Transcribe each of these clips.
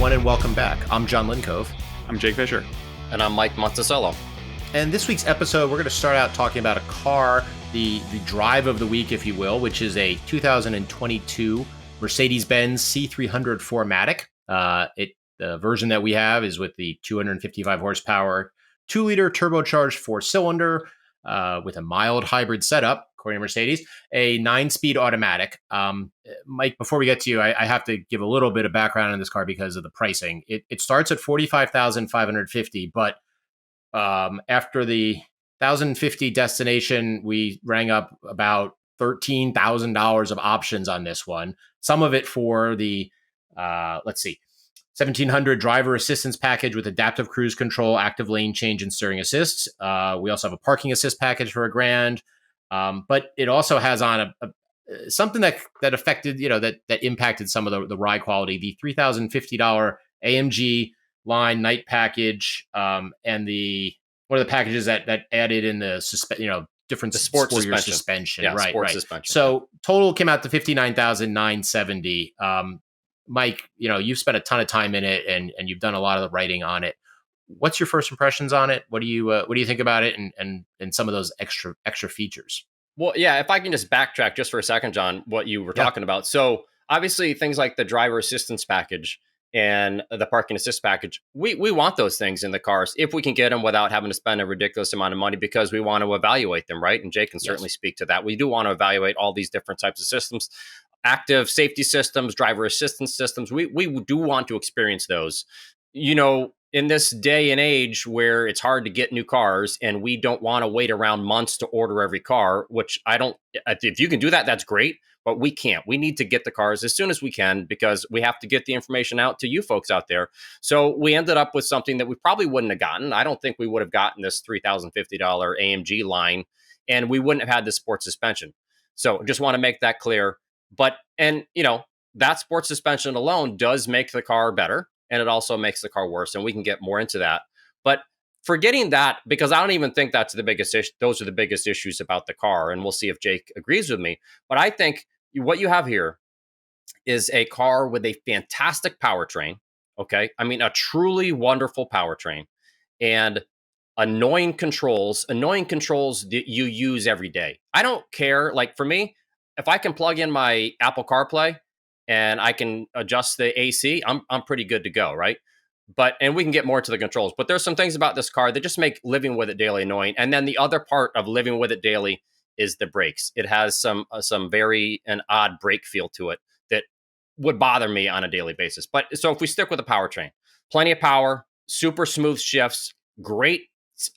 everyone, and welcome back. I'm John Lincove. I'm Jake Fisher. And I'm Mike Monticello. And this week's episode, we're going to start out talking about a car, the drive of the week, if you will, which is a 2022 Mercedes-Benz C300 4MATIC. The version that we have is with the 255 horsepower, 2-liter turbocharged 4-cylinder with a mild hybrid setup, according to Mercedes, a 9-speed automatic. Mike, before we get to you, I have to give a little bit of background on this car because of the pricing. It starts at $45,550, but after the $1,050 destination, we rang up about $13,000 of options on this one. Some of it for the, 1,700 driver assistance package with adaptive cruise control, active lane change, and steering assist. We also have a parking assist package for $1,000. But it also has on something that affected, that impacted some of the ride quality, the $3,050 AMG line night package, and one of the packages that added in the different sports suspension. Yeah, right. Suspension. So total came out to $59,970. Mike, you've spent a ton of time in it and you've done a lot of the writing on it. What's your first impressions on it? What do you think about it and some of those extra features? Well, yeah, if I can just backtrack just for a second, John, what you were talking about. So obviously things like the driver assistance package and the parking assist package, we want those things in the cars if we can get them without having to spend a ridiculous amount of money, because we want to evaluate them, right? And Jake can certainly speak to that. We do want to evaluate all these different types of systems, active safety systems, driver assistance systems. We do want to experience those. In this day and age where it's hard to get new cars and we don't want to wait around months to order every car, which if you can do that, that's great, but we can't. We need to get the cars as soon as we can because we have to get the information out to you folks out there. So we ended up with something that we probably wouldn't have gotten. I don't think we would have gotten this $3,050 AMG line, and we wouldn't have had this sports suspension. So just want to make that clear. That sports suspension alone does make the car better. And it also makes the car worse, and we can get more into that. But forgetting that, because I don't even think that's the biggest issue. Those are the biggest issues about the car, and we'll see if Jake agrees with me. But I think what you have here is a car with a fantastic powertrain, okay? I mean, a truly wonderful powertrain, and annoying controls that you use every day. I don't care. Like for me, if I can plug in my Apple CarPlay, and I can adjust the AC, I'm pretty good to go, right? And we can get more to the controls. But there's some things about this car that just make living with it daily annoying. And then the other part of living with it daily is the brakes. It has some very an odd brake feel to it that would bother me on a daily basis. But so if we stick with the powertrain, plenty of power, super smooth shifts, great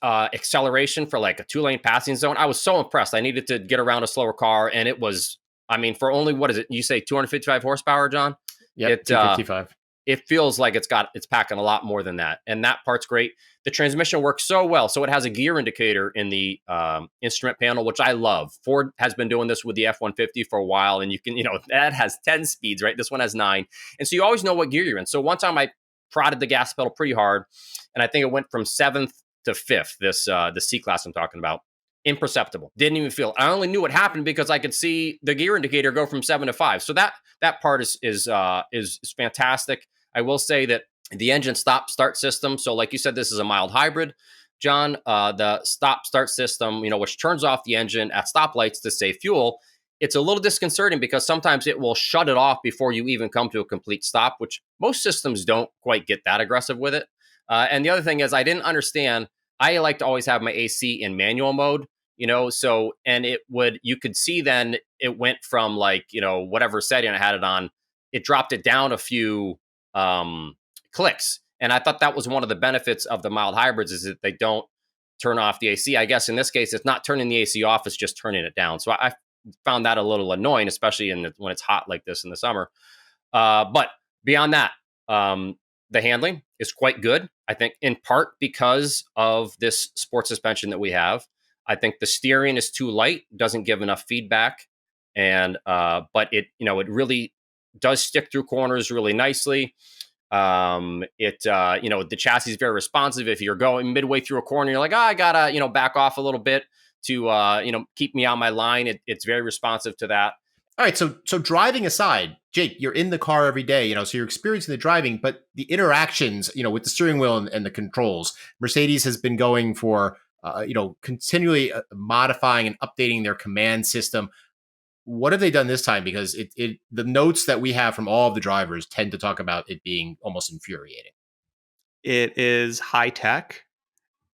acceleration for like a 2-lane passing zone. I was so impressed. I needed to get around a slower car, and it was. I mean, for only, what is it? You say 255 horsepower, John? Yeah, 255. It feels like it's packing a lot more than that. And that part's great. The transmission works so well. So it has a gear indicator in the instrument panel, which I love. Ford has been doing this with the F-150 for a while. And you can, that has 10 speeds, right? This one has 9. And so you always know what gear you're in. So one time I prodded the gas pedal pretty hard. And I think it went from 7th to 5th, the C-Class I'm talking about. Imperceptible. Didn't even feel. I only knew what happened because I could see the gear indicator go from 7 to 5. So that part is fantastic. I will say that the engine stop-start system. So, like you said, this is a mild hybrid, John. The stop-start system, which turns off the engine at stoplights to save fuel. It's a little disconcerting because sometimes it will shut it off before you even come to a complete stop, which most systems don't quite get that aggressive with it. And the other thing is, I didn't understand. I like to always have my AC in manual mode, so, and you could see then it went from whatever setting I had it on, it dropped it down a few clicks. And I thought that was one of the benefits of the mild hybrids is that they don't turn off the AC. I guess in this case, it's not turning the AC off, it's just turning it down. So I found that a little annoying, especially when it's hot like this in the summer. But beyond that, the handling is quite good. I think in part because of this sports suspension that we have. I think the steering is too light, doesn't give enough feedback, but it really does stick through corners really nicely. The chassis is very responsive. If you're going midway through a corner, you're like, I gotta back off a little bit to keep me on my line. It's very responsive to that. All right, so driving aside, Jake, you're in the car every day, so you're experiencing the driving, but the interactions, with the steering wheel and the controls. Mercedes has been going for, continually modifying and updating their command system. What have they done this time? Because the notes that we have from all of the drivers tend to talk about it being almost infuriating. It is high tech.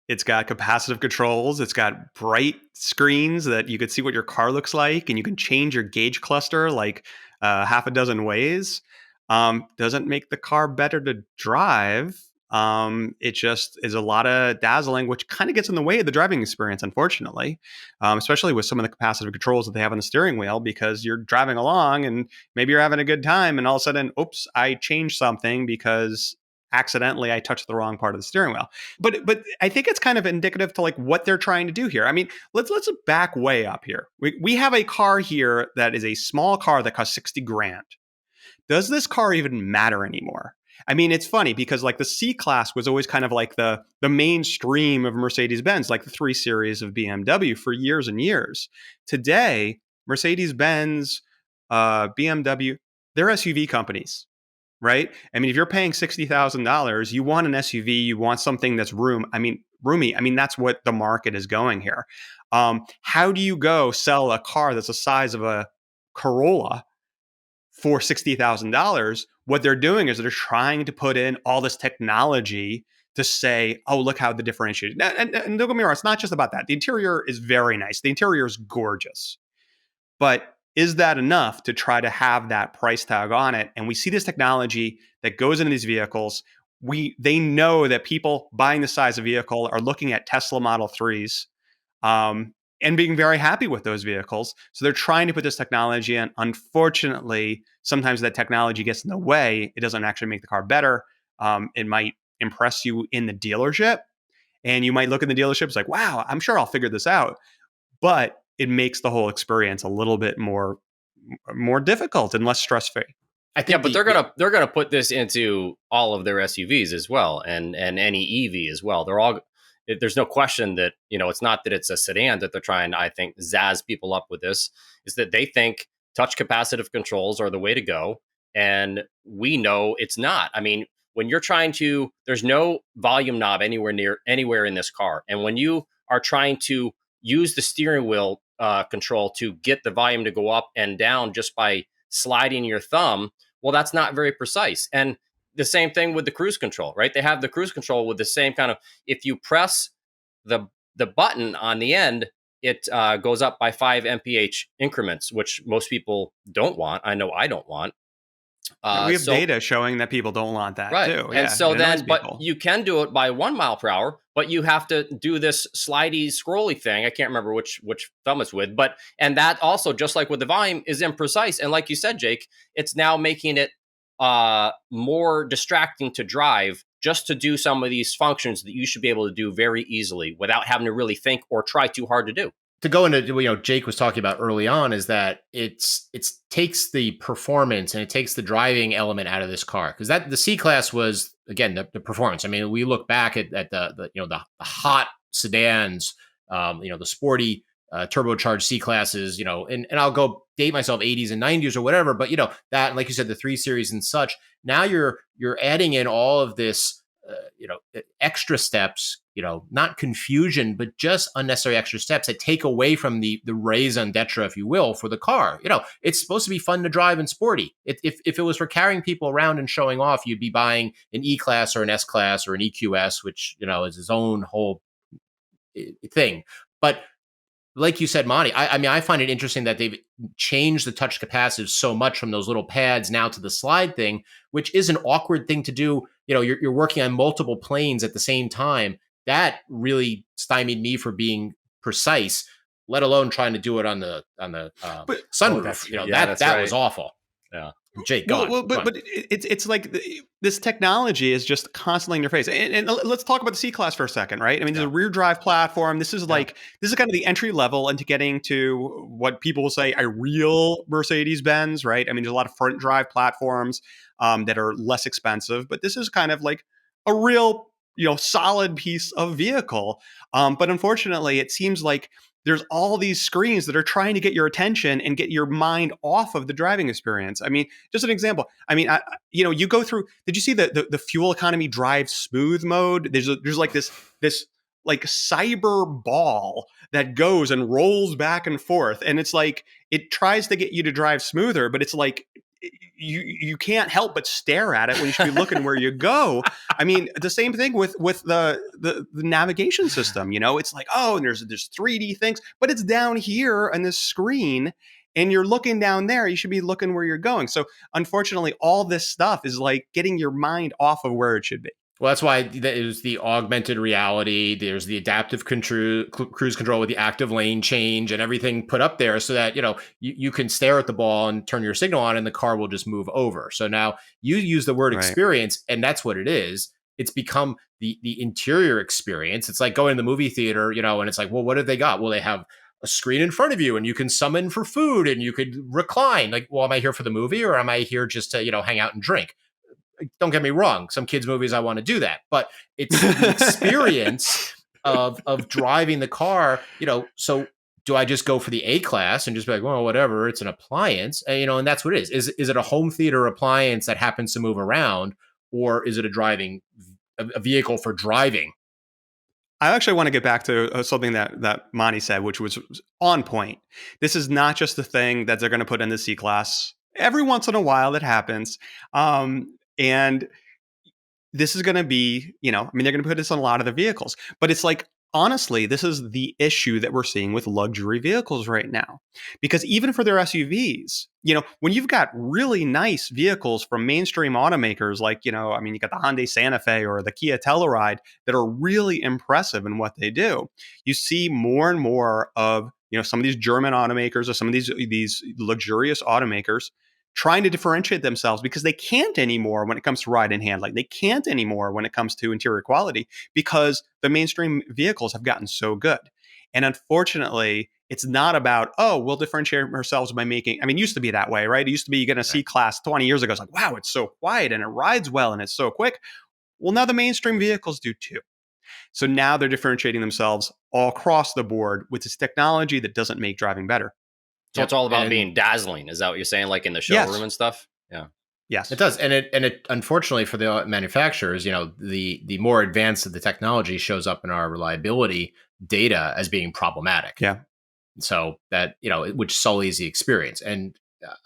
It's got capacitive controls. It's got bright screens that you could see what your car looks like, and you can change your gauge cluster like half a dozen ways. Doesn't make the car better to drive. It just is a lot of dazzling, which kind of gets in the way of the driving experience, unfortunately, especially with some of the capacitive controls that they have on the steering wheel, because you're driving along and maybe you're having a good time, and all of a sudden, oops, I changed something because accidentally I touched the wrong part of the steering wheel. But I think it's kind of indicative to like what they're trying to do here. I mean, let's back way up here. We have a car here that is a small car that costs 60 grand. Does this car even matter anymore? I mean, it's funny because like the C-Class was always kind of like the mainstream of Mercedes-Benz, like the 3 Series of BMW for years and years. Today, Mercedes-Benz, BMW, they're SUV companies. Right? I mean, if you're paying $60,000, you want an SUV, you want something that's roomy. I mean, that's what the market is going here. How do you go sell a car that's the size of a Corolla for $60,000? What they're doing is they're trying to put in all this technology to say, oh, look how the differentiated. And don't get me wrong, it's not just about that. The interior is very nice. The interior is gorgeous. But is that enough to try to have that price tag on it? And we see this technology that goes into these vehicles. They know that people buying the size of vehicle are looking at Tesla Model 3s and being very happy with those vehicles. So they're trying to put this technology in. Unfortunately, sometimes that technology gets in the way. It doesn't actually make the car better. It might impress you in the dealership. And you might look in the dealership, it's like, wow, I'm sure I'll figure this out. But it makes the whole experience a little bit more difficult and less stress-free. I think but they're gonna put this into all of their SUVs as well, and any EV as well. They're all. There's no question that it's not that it's a sedan that they're trying to, I think, zazz people up with this. Is that they think touch capacitive controls are the way to go, and we know it's not. I mean, when you're trying to, there's no volume knob anywhere in this car, and when you are trying to use the steering wheel control to get the volume to go up and down just by sliding your thumb, well, that's not very precise. And the same thing with the cruise control, right? They have the cruise control with the same kind of, if you press the button on the end, it goes up by 5 mph increments, which most people don't want. I know I don't want. We have data showing that people don't want that too. And so then, but you can do it by 1 mile per hour, but you have to do this slidey, scrolly thing. I can't remember which thumb it's with, and that also, just like with the volume, is imprecise. And like you said, Jake, it's now making it more distracting to drive just to do some of these functions that you should be able to do very easily without having to really think or try too hard to do. To go into Jake was talking about early on, is that it takes the performance and it takes the driving element out of this car, because the C-Class was, again, the performance. I mean, we look back at the hot sedans, the sporty turbocharged C-Classes, and I'll go date myself 80s and 90s or whatever, but that, and like you said, the 3 Series and such. Now you're adding in all of this extra steps, not confusion, but just unnecessary extra steps that take away from the raison d'etre, if you will, for the car. It's supposed to be fun to drive and sporty. If it was for carrying people around and showing off, you'd be buying an E-Class or an S-Class or an EQS, which, is its own whole thing. But like you said, Monty, I mean, I find it interesting that they've changed the touch capacitive so much from those little pads now to the slide thing, which is an awkward thing to do. You're working on multiple planes at the same time. That really stymied me for being precise, let alone trying to do it on the sunroof. That right. Was awful. Yeah. Jake, go on. But it's like this technology is just constantly in your face. And let's talk about the C-Class for a second, right? I mean, there's a rear drive platform. This is kind of the entry level into getting to what people will say a real Mercedes-Benz, right? I mean, there's a lot of front drive platforms that are less expensive, but this is kind of like a real, solid piece of vehicle. But unfortunately, it seems like there's all these screens that are trying to get your attention and get your mind off of the driving experience. I mean, just an example. I mean, you go through. Did you see the fuel economy drive smooth mode? There's like this like cyber ball that goes and rolls back and forth, and it's like it tries to get you to drive smoother, but it's like you can't help but stare at it when you should be looking where you go. I mean, the same thing with the navigation system. It's like, oh, and there's 3D things, but it's down here on this screen, and you're looking down there. You should be looking where you're going. So unfortunately, all this stuff is like getting your mind off of where it should be. Well, that's why there's the augmented reality. There's the adaptive cruise control with the active lane change and everything put up there so that, you can stare at the ball and turn your signal on and the car will just move over. So now you use the word experience, and that's what it is. It's become the interior experience. It's like going to the movie theater, and it's like, well, what have they got? Well, they have a screen in front of you and you can summon for food and you could recline. Like, well, am I here for the movie or am I here just to, hang out and drink? Don't get me wrong. Some kids' movies, I want to do that, but it's the experience of driving the car, so do I just go for the A-Class and just be like, well, whatever, it's an appliance, and that's what it is. Is it a home theater appliance that happens to move around, or is it a vehicle for driving? I actually want to get back to something that Monty said, which was on point. This is not just the thing that they're going to put in the C-Class. Every once in a while that happens. And this is going to be, they're going to put this on a lot of the vehicles, but it's like, honestly, this is the issue that we're seeing with luxury vehicles right now, because even for their SUVs, when you've got really nice vehicles from mainstream automakers, like, you got the Hyundai Santa Fe or the Kia Telluride that are really impressive in what they do. You see more and more of, some of these German automakers or some of these luxurious automakers trying to differentiate themselves because they can't anymore when it comes to ride and handling. They can't anymore when it comes to interior quality because the mainstream vehicles have gotten so good. And unfortunately, it's not about, oh, we'll differentiate ourselves by making, it used to be that way, right? It used to be you get a C-Class 20 years ago. It's like, wow, it's so quiet and it rides well and it's so quick. Well, now the mainstream vehicles do too. So now they're differentiating themselves all across the board with this technology that doesn't make driving better. So it's all about being dazzling. Is that what you're saying? Like in the showroom and stuff? Yeah. Yes, it does. And it unfortunately for the manufacturers, the more advanced of the technology shows up in our reliability data as being problematic. Yeah. So that, which sullies the experience. And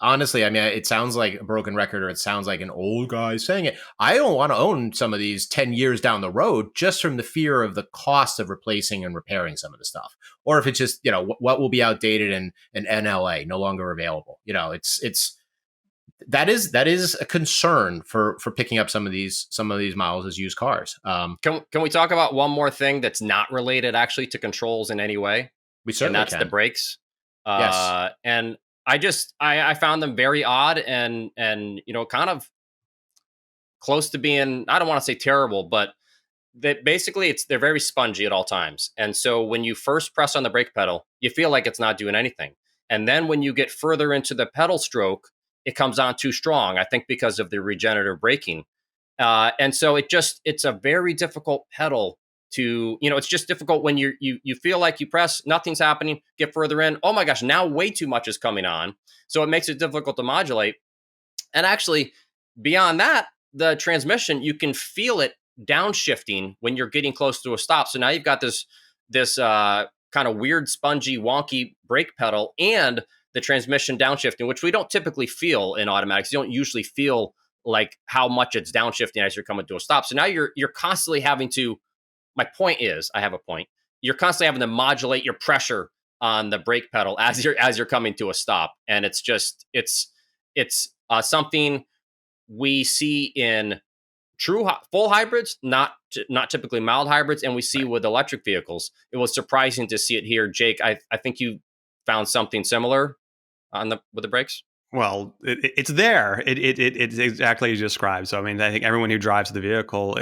honestly, it sounds like a broken record, or it sounds like an old guy saying it. I don't want to own some of these 10 years down the road just from the fear of the cost of replacing and repairing some of the stuff. Or if it's just, what will be outdated and NLA, no longer available. That is a concern for picking up some of these models as used cars. Can we talk about one more thing that's not related actually to controls in any way? We certainly can. And that's the brakes. Yes. And I found them very odd and kind of close to being, I don't want to say terrible, but that basically they're very spongy at all times. And so when you first press on the brake pedal, you feel like it's not doing anything. And then when you get further into the pedal stroke, it comes on too strong, I think because of the regenerative braking. And so it's a very difficult pedal to, it's just difficult when you feel like you press, nothing's happening, get further in. Oh my gosh, now way too much is coming on. So it makes it difficult to modulate. And actually, beyond that, the transmission, you can feel it downshifting when you're getting close to a stop. So now you've got this kind of weird, spongy, wonky brake pedal and the transmission downshifting, which we don't typically feel in automatics. You don't usually feel like how much it's downshifting as you're coming to a stop. So now you're constantly having to, my point is, I have a point. You're constantly having to modulate your pressure on the brake pedal as you're coming to a stop. And it's something we see in true full hybrids, not typically mild hybrids, and we see with electric vehicles. It was surprising to see it here. Jake, I think you found something similar with the brakes. Well, it's there. It's exactly as you described. So, I think everyone who drives the vehicle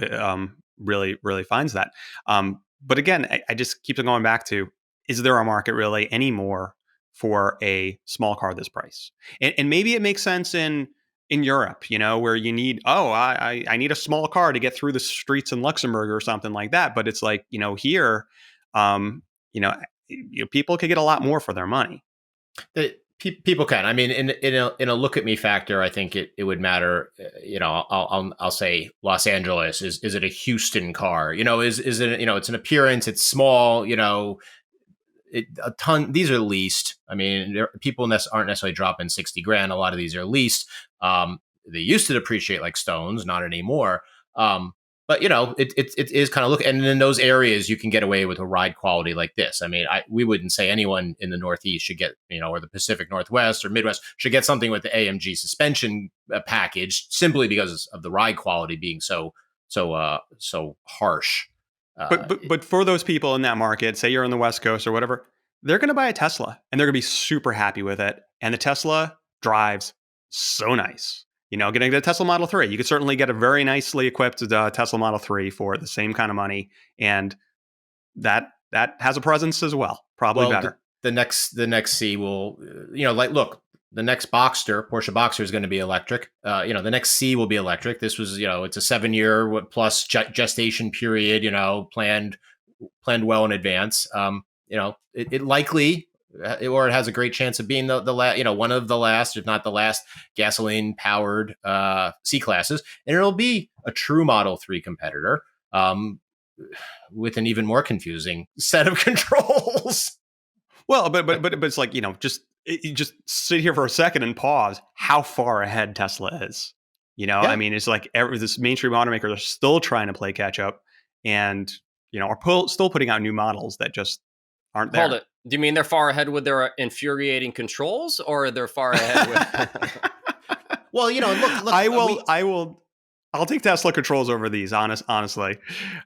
really, really finds that. But again, I just keep going back to, is there a market really anymore for a small car this price? And maybe it makes sense in Europe, where you need, I need a small car to get through the streets in Luxembourg or something like that. But it's like, here, people could get a lot more for their money. People can. I mean, in a look at me factor, I think it would matter. I'll say Los Angeles. Is it a Houston car? Is it, it's an appearance. It's small. A ton. These are leased. I mean, people aren't necessarily dropping 60 grand. A lot of these are leased. They used to depreciate like stones, not anymore. But it is kind of look, and in those areas you can get away with a ride quality like this. I mean, we wouldn't say anyone in the Northeast should get, or the Pacific Northwest or Midwest should get something with the AMG suspension package simply because of the ride quality being so harsh. But for those people in that market, say you're on the West Coast or whatever, they're going to buy a Tesla and they're going to be super happy with it. And the Tesla drives so nice. Getting a Tesla Model 3, you could certainly get a very nicely equipped Tesla Model 3 for the same kind of money, and that has a presence as well. Probably better. The next C will, look, the next Boxster, Porsche Boxster is going to be electric. The next C will be electric. This was, it's a 7-year plus gestation period. Planned well in advance. It likely. Or it has a great chance of being the one of the last, if not the last, gasoline powered C-classes, and it'll be a true Model 3 competitor with an even more confusing set of controls. Well, but it's like just sit here for a second and pause. How far ahead Tesla is? Yeah. I mean, it's like this mainstream automakers are still trying to play catch up, and are still putting out new models that just aren't there. Hold it. Do you mean they're far ahead with their infuriating controls, or they're far ahead with? Well, look. I'll take Tesla controls over these. Honestly,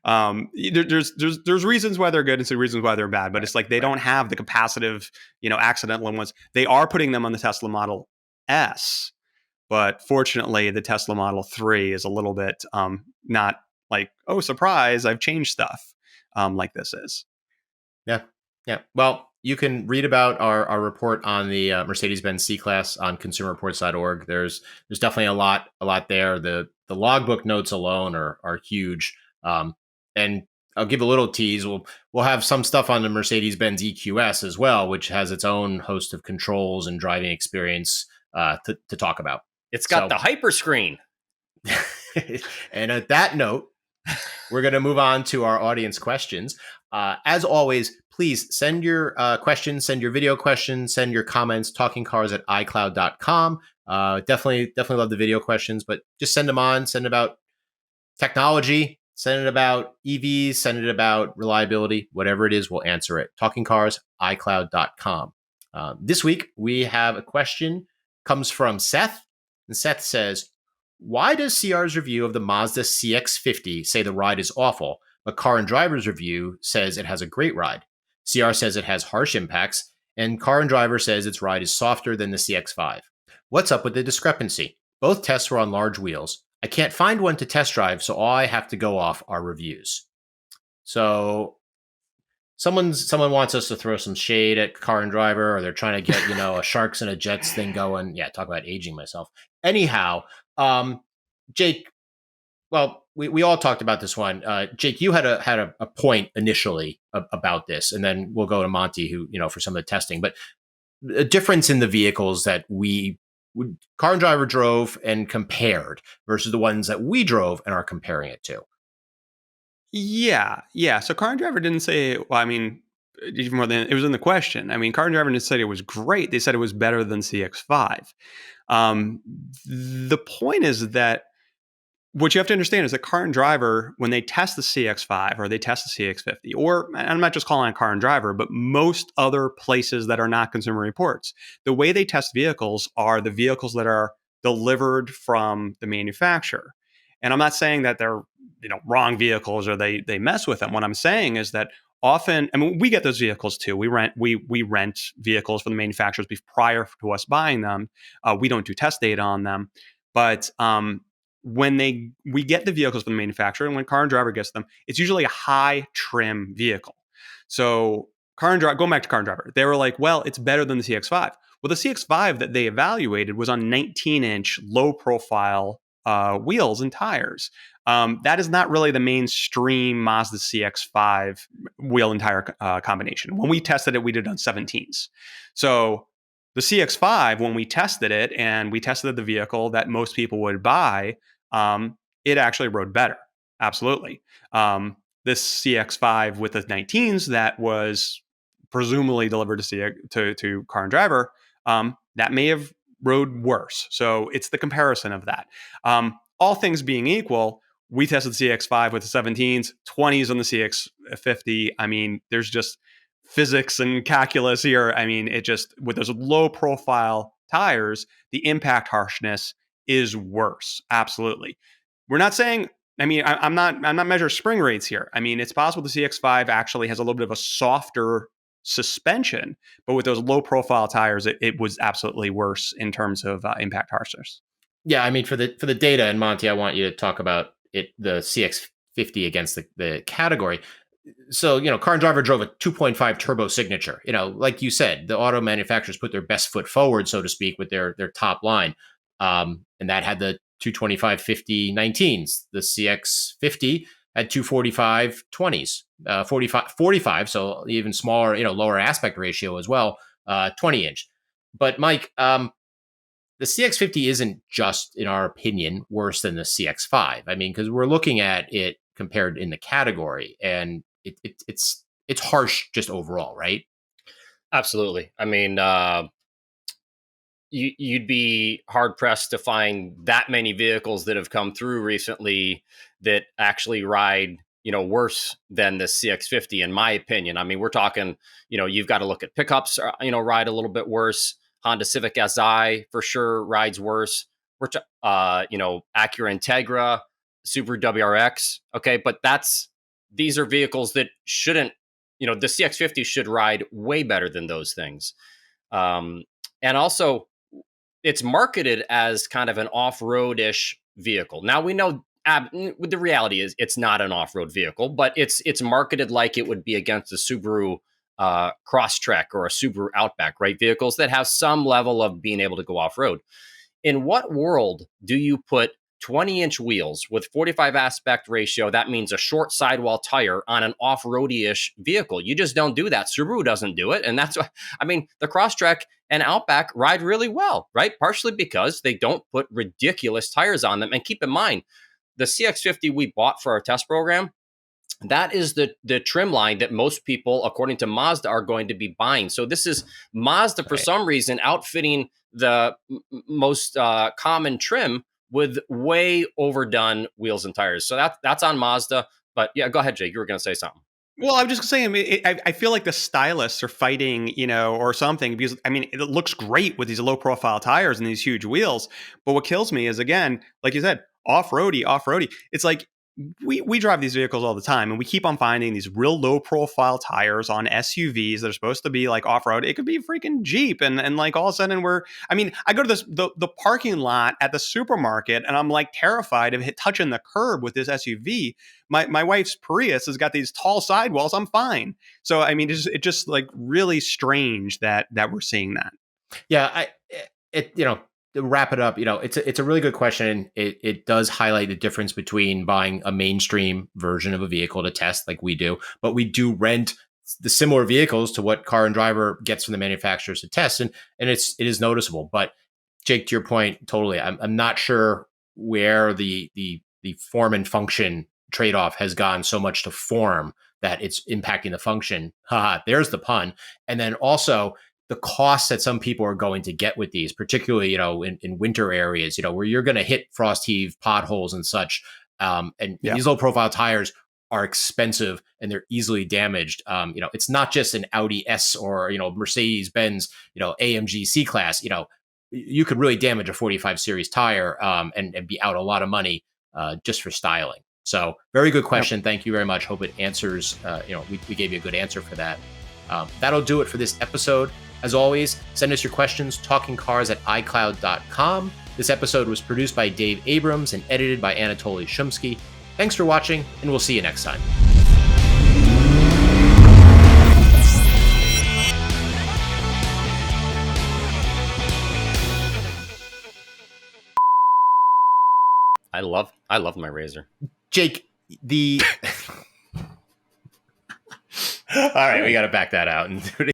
there's reasons why they're good and some reasons why they're bad, but it's like they don't have the capacitive, accidental ones. They are putting them on the Tesla Model S, but fortunately, the Tesla Model 3 is a little bit not like, oh, surprise, I've changed stuff like this is. Yeah. Yeah. Well, you can read about our report on the Mercedes-Benz C-Class on consumerreports.org. There's definitely a lot there. The logbook notes alone are huge. And I'll give a little tease. We'll have some stuff on the Mercedes-Benz EQS as well, which has its own host of controls and driving experience to talk about. It's got the hyperscreen. And at that note, we're going to move on to our audience questions. As always, please send your questions, send your video questions, send your comments, TalkingCars@iCloud.com. Definitely love the video questions, but just send them on. Send about technology, send it about EVs, send it about reliability, whatever it is, we'll answer it. TalkingCars@iCloud.com. This week, we have a question, comes from Seth, and Seth says, why does CR's review of the Mazda CX-50 say the ride is awful, but Car and Driver's review says it has a great ride? CR says it has harsh impacts, and Car and Driver says its ride is softer than the CX-5. What's up with the discrepancy? Both tests were on large wheels. I can't find one to test drive, so all I have to go off are reviews. So someone wants us to throw some shade at Car and Driver, or they're trying to get, a Sharks and a Jets thing going. Yeah, talk about aging myself. Anyhow, Jake, well, we all talked about this one. Jake, you had a point initially about this, and then we'll go to Monty, who, for some of the testing, but a difference in the vehicles that Car and Driver drove and compared versus the ones that we drove and are comparing it to. Yeah. So Car and Driver didn't say, well, I mean, even more than it was in the question. I mean, Car and Driver didn't say it was great. They said it was better than CX-5. The point is that what you have to understand is that Car and Driver, when they test the CX-5 or they test the CX-50, or I'm not just calling it Car and Driver, but most other places that are not Consumer Reports, the way they test vehicles are the vehicles that are delivered from the manufacturer. And I'm not saying that they're wrong vehicles or they mess with them. What I'm saying is that often, I mean, we get those vehicles too. We rent vehicles from the manufacturers prior to us buying them. We don't do test data on them, but when we get the vehicles from the manufacturer, and when Car and Driver gets them, it's usually a high trim vehicle. So Car and Driver, going back to Car and Driver, they were like, well, it's better than the CX-5. Well, the CX-5 that they evaluated was on 19-inch low profile wheels and tires. That is not really the mainstream Mazda CX-5 wheel and tire combination. When we tested it, we did it on 17s. So the CX-5, when we tested it and we tested the vehicle that most people would buy, it actually rode better. Absolutely. This CX-5 with the 19s that was presumably delivered to Car and Driver, that may have rode worse. So it's the comparison of that. All things being equal, we tested the CX-5 with the 17s, 20s on the CX-50. I mean, there's just physics and calculus here. I mean, it just, with those low profile tires, the impact harshness is worse. Absolutely. We're not saying, I mean, I'm not measuring spring rates here. I mean, it's possible the CX-5 actually has a little bit of a softer suspension, but with those low profile tires, it was absolutely worse in terms of impact harshness. Yeah, I mean, for the data, and Monty, I want you to talk about the CX-50 against the category. So, Car and Driver drove a 2.5 turbo signature. Like you said, the auto manufacturers put their best foot forward, so to speak, with their top line. And that had the 225 50 19s. The CX-50 had 245 20s, 45, so even smaller, lower aspect ratio as well, 20-inch. But Mike, the CX-50 isn't just, in our opinion, worse than the CX-5. I mean, because we're looking at it compared in the category, and it's harsh just overall, right? Absolutely. I mean, you'd be hard pressed to find that many vehicles that have come through recently that actually ride, worse than the CX-50, in my opinion. I mean, we're talking, you've got to look at pickups, ride a little bit worse. Honda Civic Si for sure rides worse. We're Acura Integra, Subaru WRX. Okay, but these are vehicles that shouldn't, the CX-50 should ride way better than those things. And also, it's marketed as kind of an off-road-ish vehicle. Now we know the reality is it's not an off-road vehicle, but it's marketed like it would be against a Subaru Crosstrek or a Subaru Outback, right? Vehicles that have some level of being able to go off-road. In what world do you put 20-inch wheels with 45 aspect ratio? That means a short sidewall tire on an off-roady-ish vehicle. You just don't do that. Subaru doesn't do it. And that's why, I mean, the Crosstrek and Outback ride really well, right? Partially because they don't put ridiculous tires on them. And keep in mind, the CX-50 we bought for our test program, that is the trim line that most people, according to Mazda, are going to be buying. So this is Mazda, for some reason, outfitting the most common trim with way overdone wheels and tires. So that's on Mazda. But yeah, go ahead, Jake. You were going to say something. Well, I'm just saying, I feel like the stylists are fighting, or something, because, I mean, it looks great with these low profile tires and these huge wheels. But what kills me is, again, like you said, off-roady. It's like, we drive these vehicles all the time, and we keep on finding these real low profile tires on SUVs that are supposed to be like off-road. It could be a freaking Jeep. And like all of a sudden I go to the parking lot at the supermarket, and I'm like terrified of touching the curb with this SUV. My wife's Prius has got these tall sidewalls. I'm fine. So, I mean, it's just like really strange that we're seeing that. Yeah. To wrap it up, it's a really good question. It does highlight the difference between buying a mainstream version of a vehicle to test like we do, but we do rent the similar vehicles to what Car and Driver gets from the manufacturers to test, and it is noticeable. But Jake, to your point, totally, I'm not sure where the form and function trade-off has gone so much to form that it's impacting the function. Haha, there's the pun. And then also the costs that some people are going to get with these, particularly, in winter areas, where you're going to hit frost heave potholes and such. These low profile tires are expensive and they're easily damaged. It's not just an Audi S or, Mercedes-Benz, AMG C-Class. You could really damage a 45 series tire and be out a lot of money just for styling. So very good question. Yep. Thank you very much. Hope it answers, we gave you a good answer for that. That'll do it for this episode. As always, send us your questions, talkingcars@icloud.com. This episode was produced by Dave Abrams and edited by Anatoly Shumsky. Thanks for watching, and we'll see you next time. I love my Razor. Jake, the all right, we got to back that out and do it